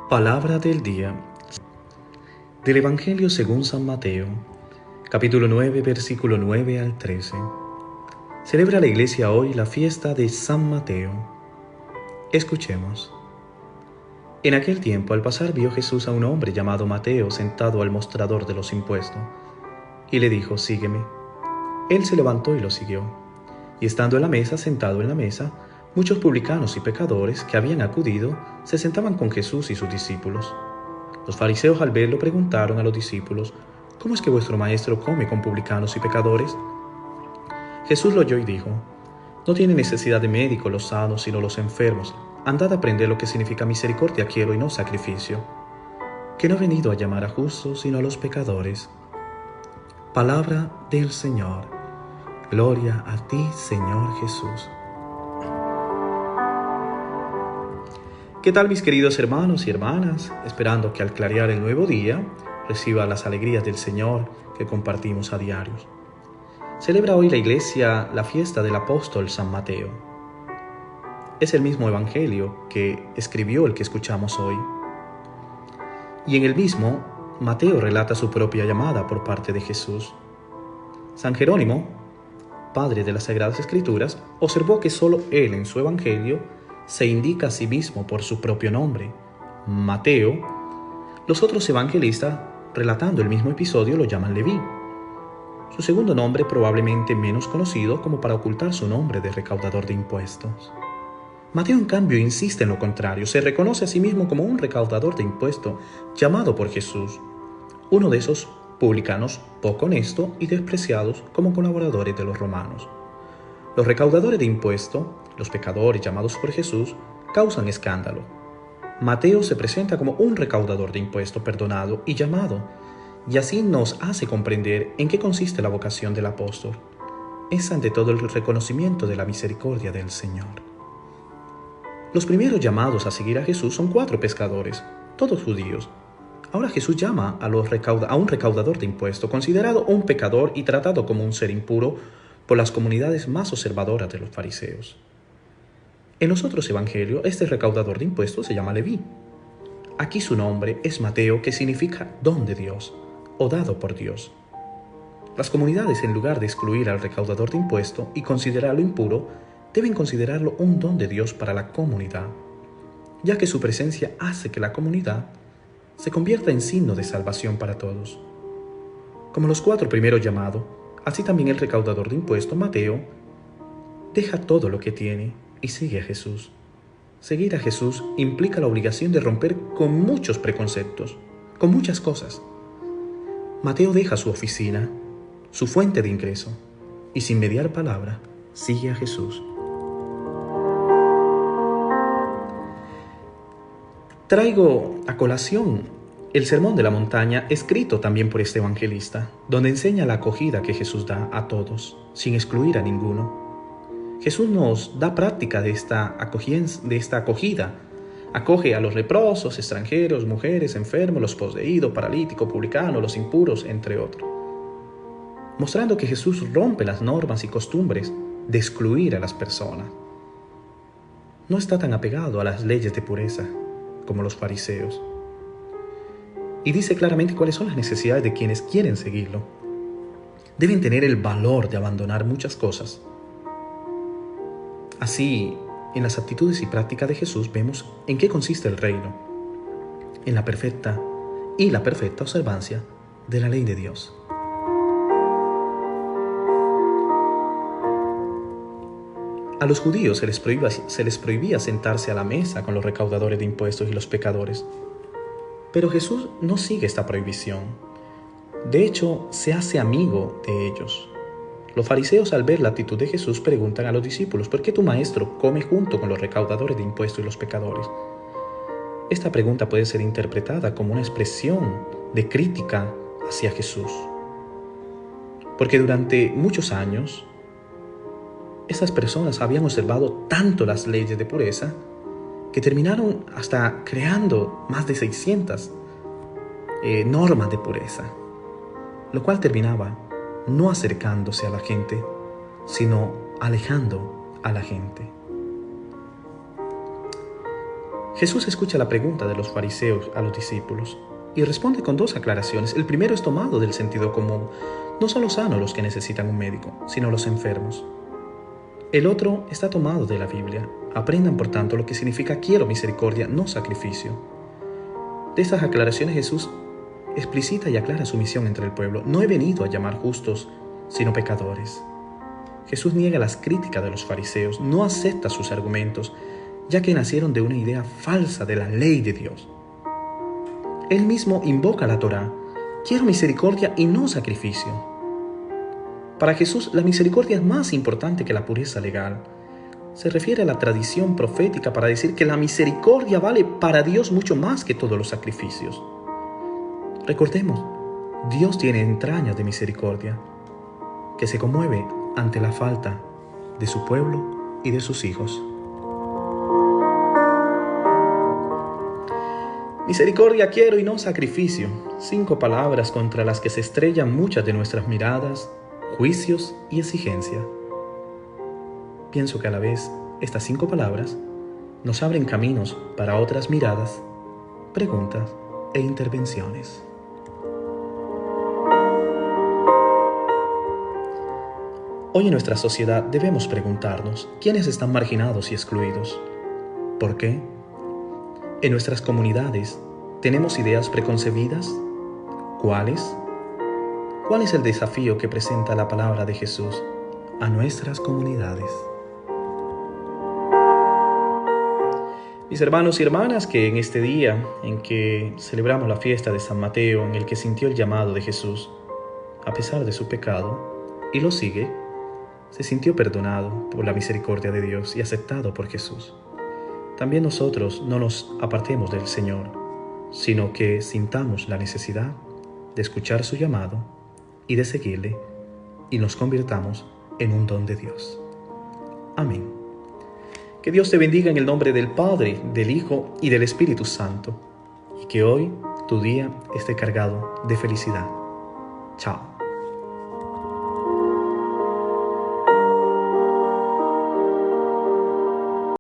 Palabra del día. Del Evangelio según San Mateo, capítulo 9, versículo 9 al 13. Celebra la Iglesia hoy la fiesta de San Mateo. Escuchemos. En aquel tiempo, al pasar, vio Jesús a un hombre llamado Mateo sentado al mostrador de los impuestos, y le dijo: «Sígueme». Él se levantó y lo siguió. Y estando en la mesa, sentado en la mesa, muchos publicanos y pecadores que habían acudido se sentaban con Jesús y sus discípulos. Los fariseos, al verlo, preguntaron a los discípulos: «¿Cómo es que vuestro maestro come con publicanos y pecadores?». Jesús lo oyó y dijo: «No tiene necesidad de médico los sanos, sino los enfermos. Andad a aprender lo que significa misericordia quiero y no sacrificio, que no he venido a llamar a justos, sino a los pecadores». Palabra del Señor. Gloria a ti, Señor Jesús. ¿Qué tal, mis queridos hermanos y hermanas? Esperando que al clarear el nuevo día reciba las alegrías del Señor que compartimos a diario. Celebra hoy la Iglesia la fiesta del apóstol San Mateo. Es el mismo Evangelio que escribió el que escuchamos hoy. Y en el mismo, Mateo relata su propia llamada por parte de Jesús. San Jerónimo, padre de las Sagradas Escrituras, observó que solo él en su Evangelio se indica a sí mismo por su propio nombre, Mateo. Los otros evangelistas, relatando el mismo episodio, lo llaman Leví. Su segundo nombre probablemente menos conocido, como para ocultar su nombre de recaudador de impuestos. Mateo, en cambio, insiste en lo contrario. Se reconoce a sí mismo como un recaudador de impuestos llamado por Jesús, uno de esos publicanos poco honestos y despreciados como colaboradores de los romanos. Los recaudadores de impuestos, los pecadores llamados por Jesús, causan escándalo. Mateo se presenta como un recaudador de impuestos perdonado y llamado, y así nos hace comprender en qué consiste la vocación del apóstol. Es ante todo el reconocimiento de la misericordia del Señor. Los primeros llamados a seguir a Jesús son 4 pescadores, todos judíos. Ahora Jesús llama a un recaudador de impuestos, considerado un pecador y tratado como un ser impuro por las comunidades más observadoras de los fariseos. En los otros evangelios, este recaudador de impuestos se llama Leví. Aquí su nombre es Mateo, que significa don de Dios o dado por Dios. Las comunidades, en lugar de excluir al recaudador de impuestos y considerarlo impuro, deben considerarlo un don de Dios para la comunidad, ya que su presencia hace que la comunidad se convierta en signo de salvación para todos. Como los 4 primeros llamados, así también el recaudador de impuestos, Mateo, deja todo lo que tiene y sigue a Jesús. Seguir a Jesús implica la obligación de romper con muchos preconceptos, con muchas cosas. Mateo deja su oficina, su fuente de ingreso, y sin mediar palabra, sigue a Jesús. Traigo a colación el Sermón de la Montaña, escrito también por este evangelista, donde enseña la acogida que Jesús da a todos, sin excluir a ninguno. Jesús nos da práctica de esta acogida. Acoge a los leprosos, extranjeros, mujeres, enfermos, los poseídos, paralíticos, publicanos, los impuros, entre otros. Mostrando que Jesús rompe las normas y costumbres de excluir a las personas. No está tan apegado a las leyes de pureza como los fariseos. Y dice claramente cuáles son las necesidades de quienes quieren seguirlo. Deben tener el valor de abandonar muchas cosas. Así, en las actitudes y prácticas de Jesús vemos en qué consiste el reino, en la perfecta observancia de la ley de Dios. A los judíos se les prohibía sentarse a la mesa con los recaudadores de impuestos y los pecadores. Pero Jesús no sigue esta prohibición. De hecho, se hace amigo de ellos. Los fariseos, al ver la actitud de Jesús, preguntan a los discípulos: ¿por qué tu maestro come junto con los recaudadores de impuestos y los pecadores? Esta pregunta puede ser interpretada como una expresión de crítica hacia Jesús. Porque durante muchos años, estas personas habían observado tanto las leyes de pureza que terminaron hasta creando más de 600 normas de pureza, lo cual terminaba no acercándose a la gente, sino alejando a la gente. Jesús escucha la pregunta de los fariseos a los discípulos y responde con dos aclaraciones. El primero es tomado del sentido común. No son los sanos los que necesitan un médico, sino los enfermos. El otro está tomado de la Biblia. Aprendan, por tanto, lo que significa quiero misericordia, no sacrificio. De estas aclaraciones Jesús explicita y aclara su misión entre el pueblo. No he venido a llamar justos, sino pecadores. Jesús niega las críticas de los fariseos, no acepta sus argumentos, ya que nacieron de una idea falsa de la ley de Dios. Él mismo invoca la Torá, quiero misericordia y no sacrificio. Para Jesús, la misericordia es más importante que la pureza legal. Se refiere a la tradición profética para decir que la misericordia vale para Dios mucho más que todos los sacrificios. Recordemos, Dios tiene entrañas de misericordia, que se conmueve ante la falta de su pueblo y de sus hijos. Misericordia quiero y no sacrificio. 5 palabras contra las que se estrellan muchas de nuestras miradas, juicios y exigencias. Pienso que a la vez estas 5 palabras nos abren caminos para otras miradas, preguntas e intervenciones. Hoy en nuestra sociedad debemos preguntarnos ¿quiénes están marginados y excluidos? ¿Por qué? En nuestras comunidades, ¿tenemos ideas preconcebidas? ¿Cuáles? ¿Cuál es el desafío que presenta la palabra de Jesús a nuestras comunidades? Mis hermanos y hermanas, que en este día en que celebramos la fiesta de San Mateo, en el que sintió el llamado de Jesús, a pesar de su pecado, y lo sigue, se sintió perdonado por la misericordia de Dios y aceptado por Jesús. También nosotros no nos apartemos del Señor, sino que sintamos la necesidad de escuchar su llamado y de seguirle, y nos convirtamos en un don de Dios. Amén. Que Dios te bendiga en el nombre del Padre, del Hijo y del Espíritu Santo, y que hoy tu día esté cargado de felicidad. Chao.